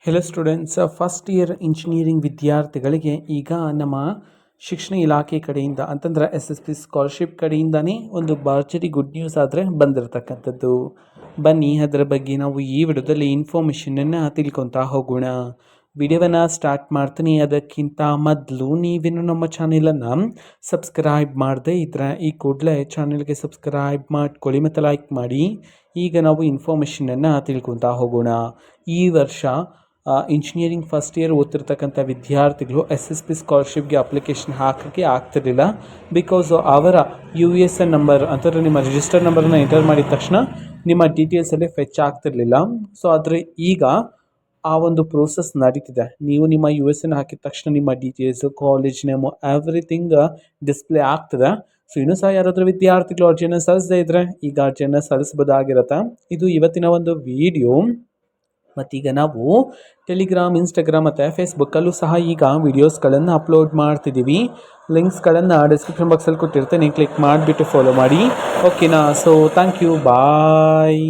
Hello students, first year engineering ವಿದ್ಯಾರ್ಥಿಗಳಿಗೆ ಈಗ ನಮ್ಮ ಶಿಕ್ಷಣ ಇಲಾಖೆ ಕಡೆಯಿಂದ ಅಂತಂದ್ರೆ SSP ಸ್ಕಾಲರ್ಶಿಪ್ ಕಡೆಯಿಂದನೇ ಒಂದು ಭರ್ಜರಿ ಗುಡ್ ನ್ಯೂಸ್ ಆದರೆ ಬಂದಿರತಕ್ಕಂಥದ್ದು. ಬನ್ನಿ ಅದರ ಬಗ್ಗೆ ನಾವು ಈ ವಿಡಿಯೋದಲ್ಲಿ ಇನ್ಫಾರ್ಮೇಷನನ್ನು ತಿಳ್ಕೊತಾ ಹೋಗೋಣ. ವಿಡಿಯೋವನ್ನು ಸ್ಟಾರ್ಟ್ ಮಾಡ್ತೀನಿ. ಅದಕ್ಕಿಂತ ಮೊದಲು ನೀವೇನು ನಮ್ಮ ಚಾನೆಲನ್ನು ಸಬ್ಸ್ಕ್ರೈಬ್ ಮಾಡದೆ ಇದ್ರೆ ಈ ಕೂಡಲೇ ಚಾನೆಲ್ಗೆ ಸಬ್ಸ್ಕ್ರೈಬ್ ಮಾಡ್ಕೊಳ್ಳಿ ಮತ್ತು ಲೈಕ್ ಮಾಡಿ. ಈಗ ನಾವು ಇನ್ಫಾರ್ಮೇಷನನ್ನು ತಿಳ್ಕೊತಾ ಹೋಗೋಣ. ಈ ವರ್ಷ ಇಂಜಿನಿಯರಿಂಗ್ ಫಸ್ಟ್ ಇಯರ್ ಓದ್ತಿರ್ತಕ್ಕಂಥ ವಿದ್ಯಾರ್ಥಿಗಳು SSP ಸ್ಕಾಲರ್ಶಿಪ್ಗೆ ಅಪ್ಲಿಕೇಶನ್ ಹಾಕೋಕ್ಕೆ ಆಗ್ತಿರಲಿಲ್ಲ. ಬಿಕಾಸ್ ಅವರ USN ನಂಬರ್ ಅಂತಂದರೆ ನಿಮ್ಮ ರಿಜಿಸ್ಟರ್ ನಂಬರನ್ನು ಎಂಟರ್ ಮಾಡಿದ ತಕ್ಷಣ ನಿಮ್ಮ ಡೀಟೇಲ್ಸಲ್ಲಿ ಫೆಚ್ ಆಗ್ತಿರಲಿಲ್ಲ. ಸೊ ಆದರೆ ಈಗ ಆ ಒಂದು ಪ್ರೋಸೆಸ್ ನಡೀತಿದೆ. ನೀವು ನಿಮ್ಮ USN ಹಾಕಿದ ತಕ್ಷಣ ನಿಮ್ಮ details, college name, everything display ಆಗ್ತದೆ. ಸೊ ಇನ್ನೂ ಸಹ ಯಾರಾದರೂ ವಿದ್ಯಾರ್ಥಿಗಳು ಅರ್ಜಿಯನ್ನು ಸಲ್ಲಿಸದೇ ಇದ್ದರೆ ಈಗ ಅರ್ಜಿಯನ್ನು ಸಲ್ಲಿಸಬಹುದಾಗಿರುತ್ತೆ. ಇದು ಇವತ್ತಿನ ಒಂದು ವಿಡಿಯೋ. ಮತ್ತೀಗ ನಾವು ಟೆಲಿಗ್ರಾಮ್, ಇನ್ಸ್ಟಾಗ್ರಾಮ್ ಮತ್ತು ಫೇಸ್ಬುಕ್ಕಲ್ಲೂ ಸಹ ಈಗ ವೀಡಿಯೋಸ್ಗಳನ್ನು ಅಪ್ಲೋಡ್ ಮಾಡ್ತಿದ್ದೀವಿ. ಲಿಂಕ್ಸ್ಗಳನ್ನು ಡಿಸ್ಕ್ರಿಪ್ಷನ್ ಬಾಕ್ಸಲ್ಲಿ ಕೊಟ್ಟಿರ್ತೇನೆ, ಕ್ಲಿಕ್ ಮಾಡಿಬಿಟ್ಟು ಫಾಲೋ ಮಾಡಿ. ಓಕೆನಾ? So thank you, bye.